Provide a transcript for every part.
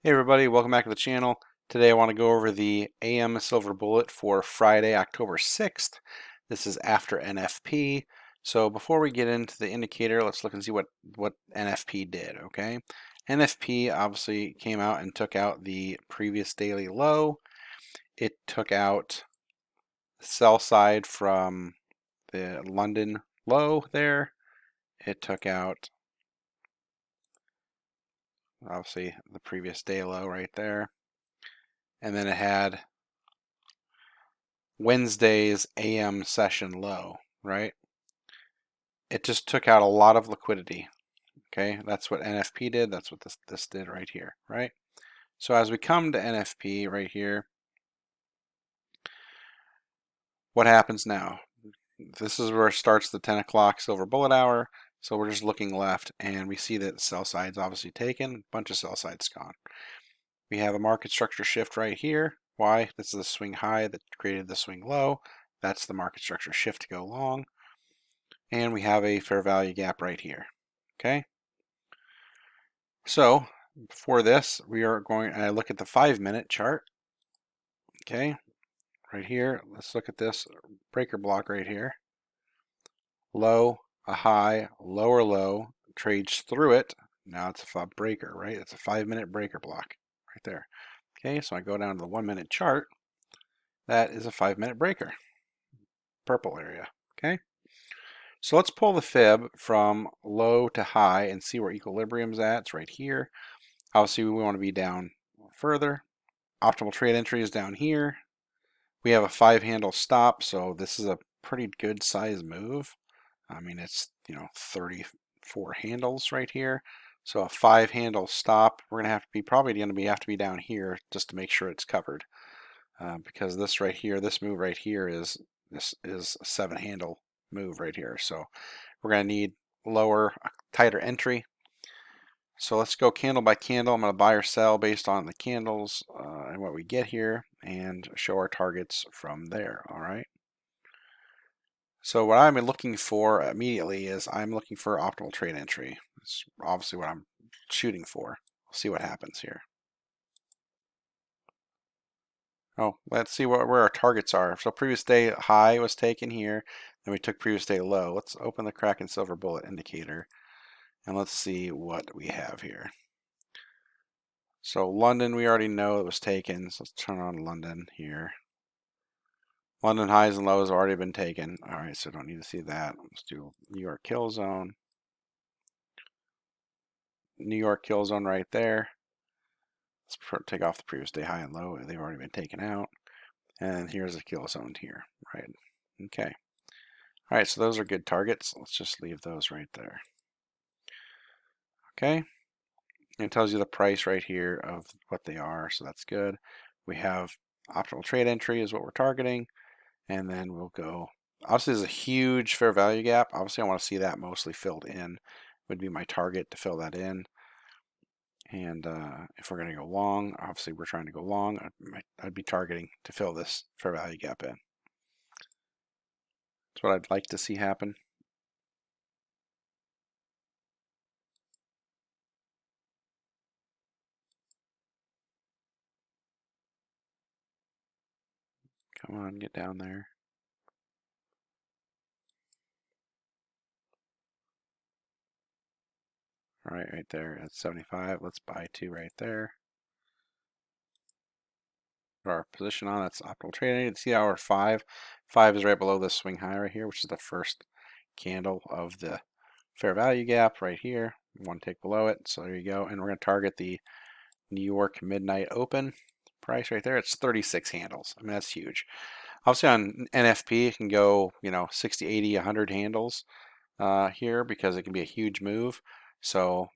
Hey everybody, welcome back to the channel. Today I want to go over the AM Silver Bullet for Friday, October 6th. This is after NFP. So before we get into the indicator, let's look and see what NFP did, okay? NFP obviously came out and took out the previous daily low. It took out the sell side from the London low there. It took out obviously the previous day low right there. And then it had Wednesday's AM session low, right? It just took out a lot of liquidity. Okay, that's what NFP did. That's what this did right here, right? So as we come to NFP right here, what happens now? This is where it starts the 10 o'clock silver bullet hour. So we're just looking left and we see that the sell side's obviously taken, a bunch of sell sides gone. We have a market structure shift right here. Why? This is the swing high that created the swing low. That's the market structure shift to go long. And we have a fair value gap right here. Okay. So for this, we are going, and I look at the 5-minute chart. Okay. Right here, let's look at this breaker block right here. Low, a high, lower low, trades through it. Now it's a breaker, right? It's a 5-minute breaker block right there. Okay, so I go down to the 1-minute chart. That is a 5-minute breaker, purple area. Okay, so let's pull the fib from low to high and see where equilibrium's at. It's right here. Obviously, we want to be down further. Optimal trade entry is down here. We have a 5-handle stop, so this is a pretty good size move. I mean, it's 34 handles right here. So a 5-handle stop, we're gonna have to be have to be down here just to make sure it's covered, because this right here, this move right here is a 7-handle move right here. So we're gonna need lower, tighter entry. So let's go candle by candle. I'm going to buy or sell based on the candles and what we get here and show our targets from there. All right. So what I'm looking for immediately is I'm looking for optimal trade entry. That's obviously what I'm shooting for. We'll see what happens here. Oh, let's see where our targets are. So previous day high was taken here. Then we took previous day low. Let's open the Kraken Silver Bullet indicator and let's see what we have here. So London, we already know it was taken. So let's turn on London here. London highs and lows have already been taken. All right, so don't need to see that. Let's do New York Killzone. New York Killzone right there. Let's take off the previous day high and low. They've already been taken out. And here's a Killzone here, right? Okay. All right, so those are good targets. Let's just leave those right there. Okay. It tells you the price right here of what they are, so that's good. We have optimal trade entry is what we're targeting, and then we'll go. Obviously, there's a huge fair value gap. Obviously, I want to see that mostly filled in. Would be my target to fill that in. And if we're going to go long, obviously we're trying to go long. I'd be targeting to fill this fair value gap in. That's what I'd like to see happen. Come on, get down there. All right, right there at 75. Let's buy 2 right there. Our position on that's optimal trading. See our 5 is right below this swing high right here, which is the first candle of the fair value gap right here. We want to take below it, so there you go. And we're going to target the New York midnight open price right there. It's 36 handles. I mean, that's huge. Obviously on NFP it can go 60, 80, 100 handles here because it can be a huge move. So,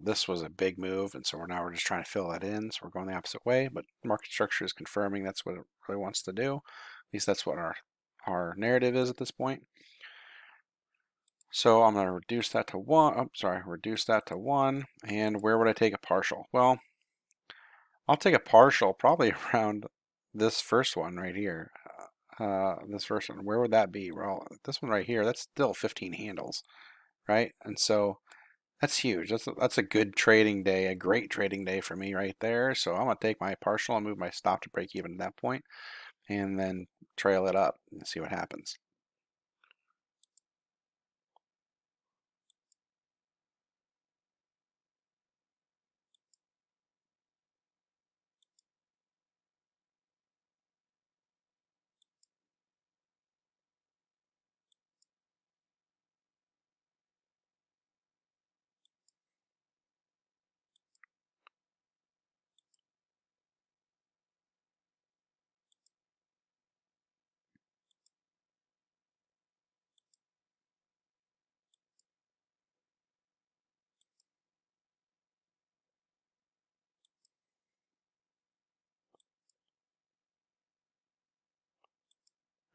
this was a big move, and so we're just trying to fill that in. So we're going the opposite way, but market structure is confirming that's what it really wants to do. At least that's what our narrative is at this point. So I'm going to reduce that to 1. Oh, sorry, reduce that to 1. And where would I take a partial? Well, I'll take a partial probably around this first one right here. This first one, where would that be? Well, this one right here, that's still 15 handles, right? And so That's huge. That's a good trading day, a great trading day for me right there. So I'm gonna take my partial and move my stop to break even at that point, and then trail it up and see what happens.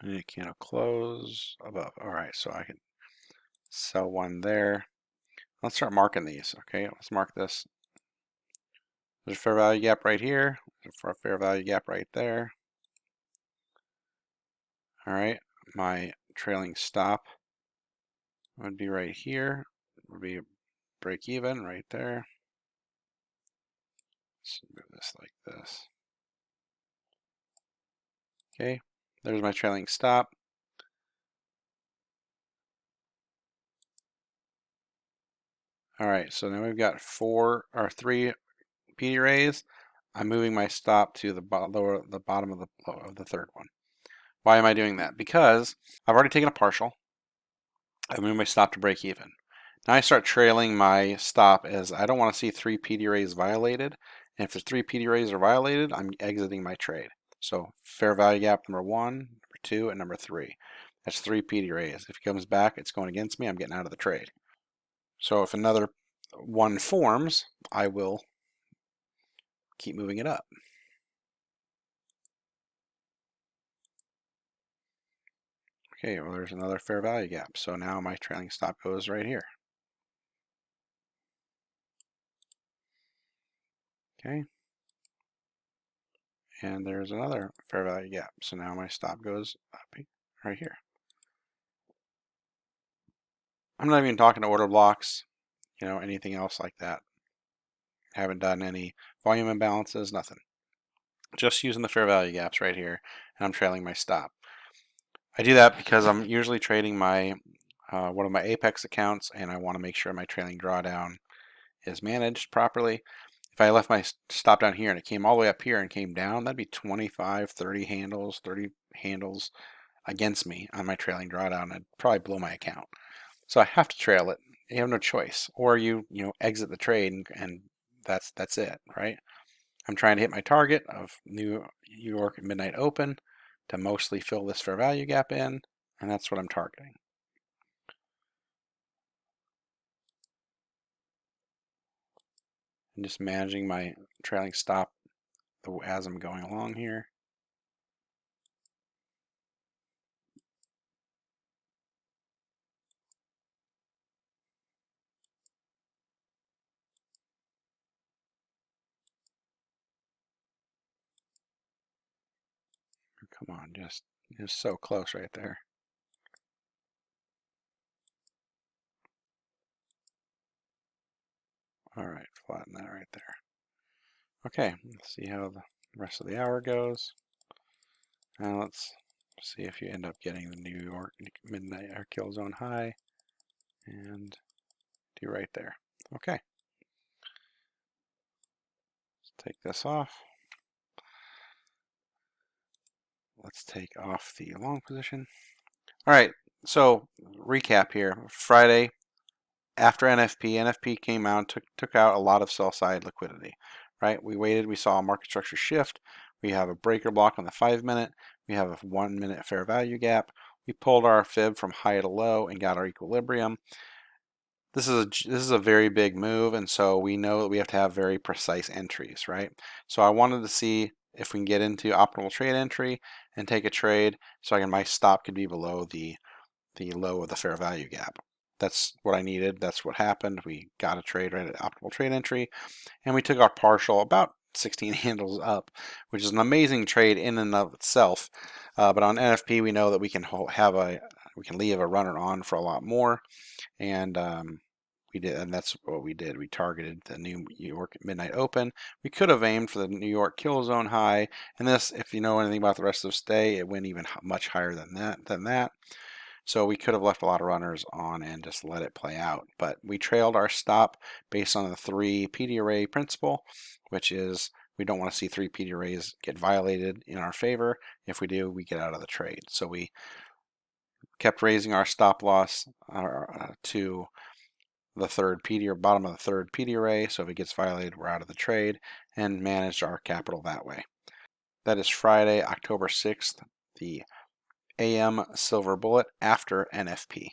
I need a candle close above. All right, so I can sell one there. Let's start marking these. Okay, let's mark this. There's a fair value gap right here. There's a fair value gap right there. All right, my trailing stop would be right here. Would be break even right there. Let's move this like this. Okay, there's my trailing stop. All right, so now we've got 3 PD rays. I'm moving my stop to the bottom of the third one. Why am I doing that? Because I've already taken a partial. I move my stop to break even. Now I start trailing my stop as I don't want to see 3 PD rays violated. And if the 3 PD rays are violated, I'm exiting my trade. So fair value gap number 1, number 2, and number 3. That's 3 PD rays. If it comes back, it's going against me. I'm getting out of the trade. So if another one forms, I will keep moving it up. Okay, well there's another fair value gap. So now my trailing stop goes right here. Okay. And there's another fair value gap. So now my stop goes up right here. I'm not even talking to order blocks, anything else like that. Haven't done any volume imbalances, nothing. Just using the fair value gaps right here, and I'm trailing my stop. I do that because I'm usually trading my one of my Apex accounts, and I want to make sure my trailing drawdown is managed properly. If I left my stop down here and it came all the way up here and came down, that'd be 25, 30 handles against me on my trailing drawdown. I'd probably blow my account. So I have to trail it. You have no choice. Or you exit the trade and that's it, right? I'm trying to hit my target of New York midnight open to mostly fill this fair value gap in, and that's what I'm targeting. I'm just managing my trailing stop as I'm going along here. Come on, just so close right there. All right, flatten that right there. Okay, let's see how the rest of the hour goes. Now let's see if you end up getting the New York midnight or Killzone high, and do right there. Okay, let's take this off. Let's take off the long position. All right, so recap here. Friday, after NFP came out, took out a lot of sell side liquidity, right? We waited, we saw a market structure shift. We have a breaker block on the 5-minute. We have a 1-minute fair value gap. We pulled our fib from high to low and got our equilibrium. This is a very big move, and so we know that we have to have very precise entries, right? So I wanted to see if we can get into optimal trade entry and take a trade so my stop could be below the low of the fair value gap. That's what I needed. That's what happened. We got a trade right at optimal trade entry, and we took our partial about 16 handles up, which is an amazing trade in and of itself. But on NFP, we know that we can leave a runner on for a lot more, and we did, and that's what we did. We targeted the New York Midnight Open. We could have aimed for the New York Killzone high, and this, if you know anything about the rest of the day, it went even much higher than that. So we could have left a lot of runners on and just let it play out. But we trailed our stop based on the 3 PD array principle, which is we don't want to see 3 PD arrays get violated in our favor. If we do, we get out of the trade. So we kept raising our stop loss to the third PD or bottom of the third PD array. So if it gets violated, we're out of the trade, and managed our capital that way. That is Friday, October 6th, the AM Silver Bullet after NFP.